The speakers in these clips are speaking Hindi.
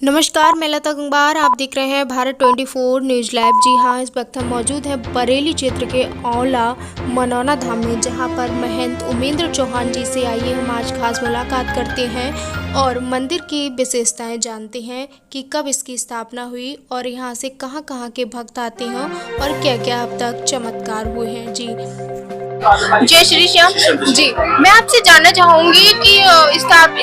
नमस्कार, मैं लता गंगवार। आप देख रहे हैं भारत 24 न्यूज़ लाइव। जी हाँ, इस वक्त हम मौजूद हैं बरेली क्षेत्र के औला मनौना धाम में, जहां पर महंत उमेंद्र चौहान जी से आइए हम आज खास मुलाकात करते हैं और मंदिर की विशेषताएं जानते हैं कि कब इसकी स्थापना हुई और यहां से कहां के भक्त आते हैं और क्या क्या अब तक चमत्कार हुए हैं। जी जय श्री श्याम जी। मैं आपसे जानना चाहूंगी कि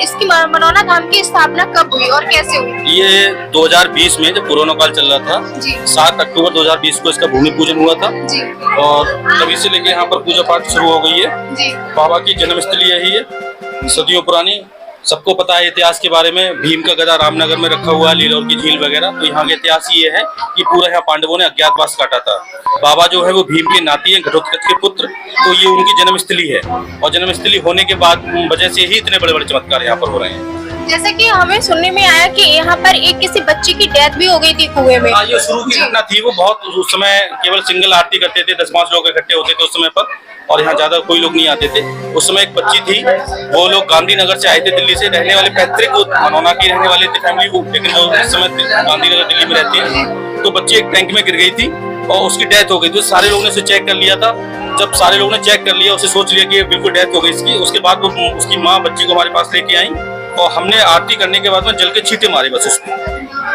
इसकी मनौना धाम की स्थापना कब हुई और कैसे हुई? ये 2020 में जब कोरोना काल चल रहा था जी। 7 अक्टूबर 2020 को इसका भूमि पूजन हुआ था जी। और तभी से लेके यहाँ पर पूजा पाठ शुरू हो गई है। जी। बाबा की जन्मस्थली यही है, सदियों पुरानी। सबको पता है इतिहास के बारे में, भीम का गदा रामनगर में रखा हुआ है, लीलौर की झील वगैरह। तो यहाँ का इतिहास ये है कि पूरा यहाँ पांडवों ने अज्ञातवास काटा था। बाबा जो है वो भीम के नाती हैं, घटोत्कच के पुत्र। तो ये उनकी जन्मस्थली है और जन्मस्थली होने के बाद वजह से ही इतने बड़े बड़े चमत्कार यहाँ पर हो रहे हैं। जैसे कि हमें सुनने में आया कि यहाँ पर एक किसी बच्चे की डेथ भी हो गई थी कुएं में। ये शुरू की घटना थी। वो बहुत उस समय केवल सिंगल आरती करते थे, 10-5 लोग इकट्ठे होते थे उस समय पर, और यहाँ ज्यादा कोई लोग नहीं आते थे। उस समय एक बच्ची थी, वो लोग गांधीनगर से आए थे, दिल्ली से रहने वाले, पैतृक मनौना की रहने वाली थी फैमिली वो, लेकिन वो इस समय गांधीनगर दिल्ली में रहती है। तो बच्ची एक टैंक में गिर गई थी और उसकी डेथ हो गई थी। सारे लोगों ने उसे चेक कर लिया था। जब सारे लोगों ने चेक कर लिया, उसे सोच लिया कि बिल्कुल डेथ हो गई इसकी। उसके बाद वो उसकी माँ बच्ची को हमारे पास लेके आई और हमने आरती करने के बाद में जल के छींटे मारे बस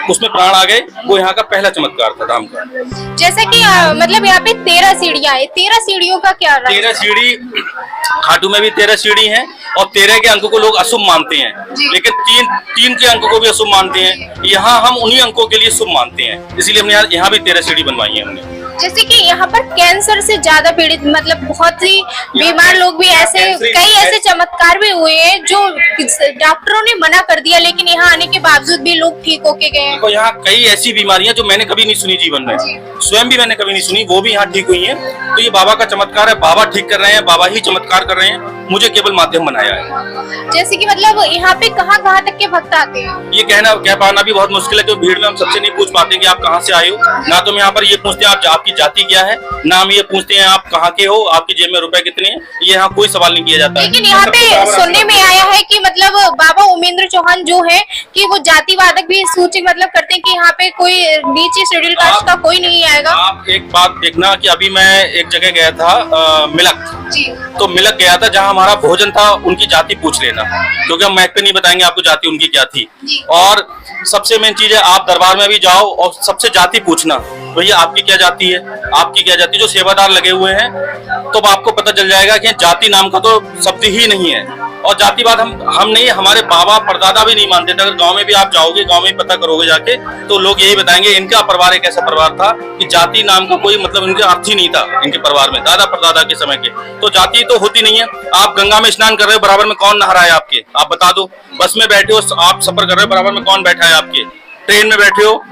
उसमें प्राण आ गए। वो यहाँ का पहला चमत्कार था धाम का। जैसे कि मतलब यहाँ पे 13 सीढ़ियाँ है, 13 सीढ़ियों का क्या रहा? 13 सीढ़ी, खाटू में भी 13 सीढ़ी हैं और 13 के अंक को लोग अशुभ मानते हैं, लेकिन तीन के अंक को भी अशुभ मानते हैं। यहाँ हम उन्हीं अंकों के लिए शुभ मानते हैं, इसीलिए हमने यहाँ भी 13 सीढ़ी बनवाई है हमने। जैसे कि यहाँ पर कैंसर से ज्यादा पीड़ित, मतलब बहुत ही बीमार लोग भी ऐसे, कई ऐसे चमत्कार भी हुए हैं जो डॉक्टरों ने मना कर दिया, लेकिन यहाँ आने के बावजूद भी लोग ठीक होके गए हैं। देखो, यहाँ कई ऐसी बीमारियां जो मैंने कभी नहीं सुनी जीवन में, स्वयं भी मैंने कभी नहीं सुनी, वो भी यहाँ ठीक हुई हैं। तो ये बाबा का चमत्कार है, बाबा ठीक कर रहे हैं, बाबा ही चमत्कार कर रहे हैं, मुझे केवल माध्यम बनाया है। जैसे कि मतलब यहाँ पे कहाँ तक के भक्त आते हैं? ये कह पाना भी बहुत मुश्किल है, क्योंकि भीड़ में हम सबसे नहीं पूछ पाते कि आप कहाँ से आए हो। ना तो हम यहाँ पर ये पूछते हैं आपकी जाति क्या है, ना हम ये पूछते हैं आप कहाँ के हो, आपकी जेब में रुपए कितने हैं। ये यहाँ कोई सवाल नहीं किया जाता। लेकिन यहाँ पे सुनने में आया है कि मतलब बाबा उमेंद्र चौहान जो है कि वो जातिवादक भी सूचित मतलब करते हैं कि यहाँ पे कोई नीचे शेड्यूल कास्ट का कोई नहीं आएगा। आप एक बात देखना कि अभी मैं एक जगह गया था मिलक जी। तो मिलक गया था, जहाँ हमारा भोजन था, उनकी जाति पूछ लेना, क्योंकि हम मैक पे नहीं बताएंगे आपको जाति उनकी क्या थी। और सबसे मेन चीज है, आप दरबार में भी जाओ और सबसे जाति पूछना, भैया आपकी क्या जाति है, आपकी क्या जाति। जो सेवादार लगे हुए हैं तो आपको पता चल जाएगा कि जाति नाम का तो शब्द ही नहीं है। और जातिवाद हम नहीं, हमारे बाबा परदादा भी नहीं मानते थे। अगर गांव में भी आप जाओगे, गांव में पता करोगे जाके, तो लोग यही बताएंगे इनका परिवार एक ऐसा परिवार था कि जाति नाम का कोई मतलब इनका अर्थ ही नहीं था इनके परिवार में, दादा परदादा के समय के। तो जाति तो होती नहीं है। आप गंगा में स्नान कर रहे हो, बराबर में कौन नहा रहा है आपके, आप बता दो। बस में बैठे हो, आप सफर कर रहे हो, बराबर में कौन बैठा है आपके। ट्रेन में बैठे हो,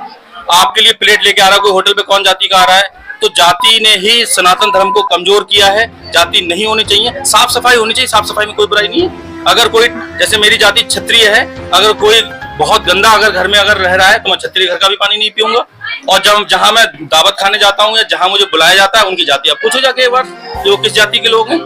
आपके लिए प्लेट लेके आ रहा है कोई, होटल पे कौन जाति का आ रहा है। तो जाति ने ही सनातन धर्म को कमजोर किया है। जाति नहीं होनी चाहिए, साफ सफाई होनी चाहिए, साफ सफाई में कोई बुराई नहीं है। अगर कोई, जैसे मेरी जाति क्षत्रिय है, अगर कोई बहुत गंदा अगर घर में अगर रह रहा है तो मैं क्षत्रिय घर का भी पानी नहीं पीऊंगा। और जहाँ मैं दावत खाने जाता हूँ या जहाँ मुझे बुलाया जाता है, उनकी जाति आप पूछो जाके एक बार कि वो किस जाति के लोग हैं।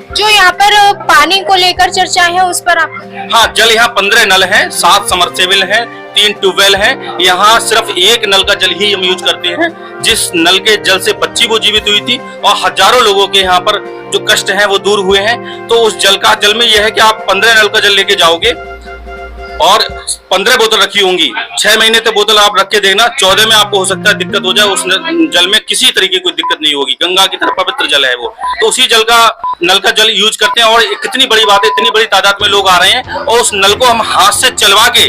जो यहाँ पर पानी को लेकर चर्चा है उस पर आप? हाँ, जल यहाँ 15 नल हैं, 7 समरसेबल हैं, 3 ट्यूबवेल हैं। यहाँ सिर्फ एक नल का जल ही हम यूज करते हैं, जिस नल के जल से बच्ची वो जीवित हुई थी और हजारों लोगों के यहाँ पर जो कष्ट हैं वो दूर हुए हैं। तो उस जल में यह है कि आप 15 नल का जल लेके जाओगे और 15 बोतल रखी होंगी, 6 महीने तक बोतल आप रख के देखना, 14 में आपको हो सकता है दिक्कत हो जाए। उस जल में किसी तरीके की कोई दिक्कत नहीं होगी, गंगा की तरह पवित्र जल है वो। तो उसी जल का, नल का जल यूज करते हैं। और कितनी बड़ी बात है, इतनी बड़ी तादाद में लोग आ रहे हैं और उस नल को हम हाथ से चलवा के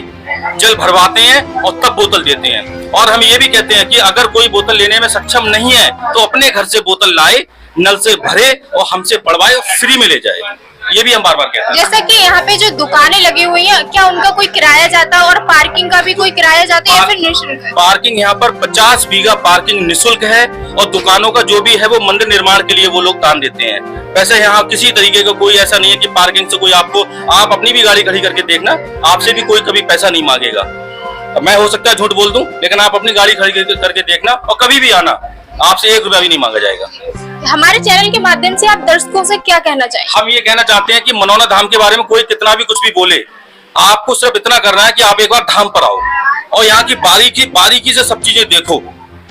जल भरवाते हैं और तब बोतल देते हैं। और हम ये भी कहते हैं कि अगर कोई बोतल लेने में सक्षम नहीं है तो अपने घर से बोतल लाए, नल से भरे और हमसे पड़वाए और फ्री में ले जाए। ये भी हम बार बार कहते हैं। जैसा कि यहाँ पे जो दुकानें लगी हुई हैं, क्या उनका कोई किराया जाता है और पार्किंग का भी कोई किराया जाता है या फिर निःशुल्क है? पार्किंग यहाँ पर 50 बीघा पार्किंग निःशुल्क है और दुकानों का जो भी है वो मंदिर निर्माण के लिए वो लोग दान देते हैं। वैसे यहाँ किसी तरीके का कोई ऐसा नहीं है कि पार्किंग से कोई आपको, आप अपनी भी गाड़ी खड़ी करके देखना, आपसे भी कोई कभी पैसा नहीं मांगेगा। मैं हो सकता है झूठ बोल दूं, लेकिन आप अपनी गाड़ी खड़ी करके देखना और कभी भी आना, आपसे 1 रुपया भी नहीं मांगा जाएगा। हमारे चैनल के माध्यम से आप दर्शकों से क्या कहना चाहेंगे? हम ये कहना चाहते हैं कि मनौना धाम के बारे में कोई कितना भी कुछ भी बोले, आपको सिर्फ इतना करना है कि आप एक बार धाम पर आओ। और यहाँ की बारीकी से सब चीजें देखो,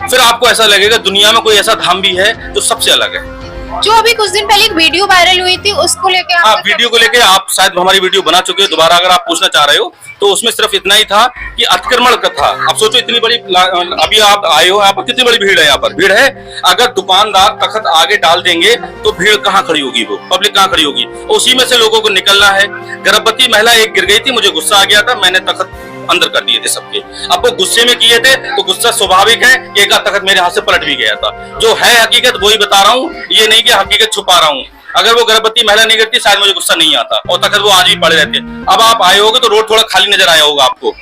फिर आपको ऐसा लगेगा दुनिया में कोई ऐसा धाम भी है जो सबसे अलग है। जो अभी कुछ दिन पहले एक वीडियो वायरल हुई थी उसको लेके हाँ, वीडियो को लेके आप शायद हमारी वीडियो बना चुके हो, दोबारा अगर आप पूछना चाह रहे हो तो उसमें सिर्फ इतना ही था कि अतिक्रमण का था। अब सोचो इतनी बड़ी, अभी आप आए हो यहाँ पर, कितनी बड़ी भीड़ है यहाँ पर, भीड़ है। अगर दुकानदार तख्त आगे डाल देंगे तो भीड़ कहाँ खड़ी होगी, वो पब्लिक कहाँ खड़ी होगी? उसी में से लोगों को निकलना है। गर्भवती महिला एक गिर गई थी, मुझे गुस्सा आ गया था, मैंने तख्त अंदर कर दिए थे सबके। अब वो गुस्से में किए थे तो गुस्सा स्वाभाविक है, एक तख्त मेरे हाथ से पलट भी गया था। जो है हकीकत वही बता रहा हूँ, ये नहीं कि हकीकत छुपा रहा हूँ। अगर वो गर्भवती महिला नहीं करती शायद मुझे गुस्सा नहीं आता, और तख्त वो आज भी पड़े रहते। अब आप आए होगे तो रोड थोड़ा खाली नजर आया होगा आपको,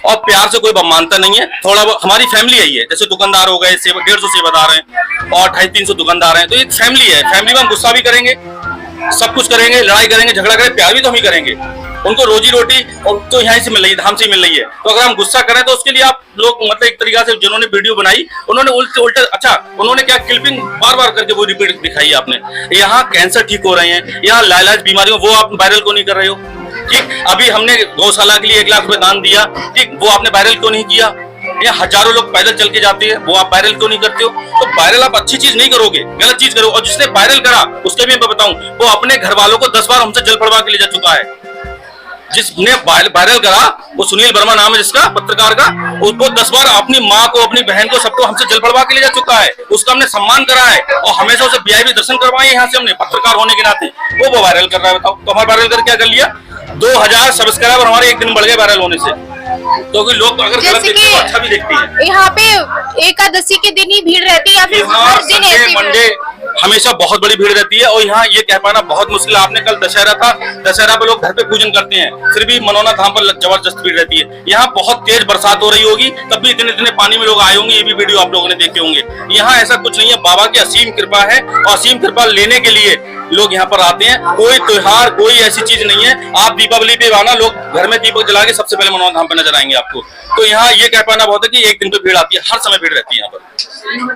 और प्यार से कोई मानता नहीं है। थोड़ा हमारी फैमिली है ये, जैसे दुकानदार हो गए, 150 सेवादार हैं और 250-300 दुकानदार हैं, तो एक फैमिली है। फैमिली में हम गुस्सा भी करेंगे, सब कुछ करेंगे, लड़ाई करेंगे, झगड़ा करेंगे, प्यार भी तो हम ही करेंगे। उनको रोजी रोटी और तो यहाँ से मिल रही है, धाम से मिल रही है, तो अगर हम गुस्सा करें तो उसके लिए आप लोग मतलब एक तरीका से जिन्होंने वीडियो बनाई उन्होंने उल्टे अच्छा उन्होंने क्या क्लिपिंग बार बार करके वो रिपीट दिखाई आपने। यहाँ कैंसर ठीक हो रहे हैं, यहाँ लाइलाज बीमारियों, वो आप वायरल क्यों नहीं कर रहे हो? ठीक, अभी हमने गौशाला के लिए 1 लाख रुपए दान दिया, ठीक, वो आपने वायरल क्यों नहीं किया? यहाँ हजारों लोग पैदल चल के जाते हैं, वो आप वायरल क्यों नहीं करते हो? तो वायरल आप अच्छी चीज नहीं करोगे, गलत चीज करो। और जिसने वायरल करा उसके भी मैं बताऊं, वो अपने घर वालों को 10 बार हमसे जल पड़वा के ले जा चुका है। जिसने वायरल करा वो सुनील वर्मा नाम है जिसका, पत्रकार का, उसको 10 बार अपनी माँ को, अपनी बहन को, सबको हमसे जल पड़वा के ले जा चुका है। उसका हमने सम्मान करा है और हमेशा उसे वीआईपी दर्शन करवाए यहाँ से हमने, पत्रकार होने के नाते। वो वायरल कर रहा है, बताओ। तो हमारे वायरल कर क्या कर लिया? 2000 सब्सक्राइबर हमारे एक दिन बढ़ गए वायरल होने से, क्योंकि लोग अगर गलत देखते हैं तो अच्छा भी देखते हैं। यहाँ पे एकादशी के दिन ही भीड़ रहती है या फिर हर दिन ऐसी मंडे हमेशा बहुत बड़ी भीड़ रहती है। और यहाँ ये कह पाना बहुत मुश्किल है। आपने कल दशहरा था, दशहरा पे लोग घर पे पूजन करते हैं, फिर भी मनोना धाम पर जबरदस्त भीड़ रहती है। यहाँ बहुत तेज बरसात हो रही होगी, तब भी इतने पानी में लोग आए होंगे, ये भी वीडियो आप लोगों ने देखे होंगे। यहाँ ऐसा कुछ नहीं है, बाबा की असीम कृपा है और असीम कृपा लेने के लिए लोग यहाँ पर आते हैं। कोई त्योहार, कोई ऐसी चीज नहीं है। आप दीपावली पे आना, लोग घर में दीपक जला के सबसे पहले मनोना धाम पे नजर आएंगे आपको। तो यहाँ ये कह पाना बहुत है कि एक दिन पे भीड़ आती है, हर समय भीड़ रहती है यहाँ पर।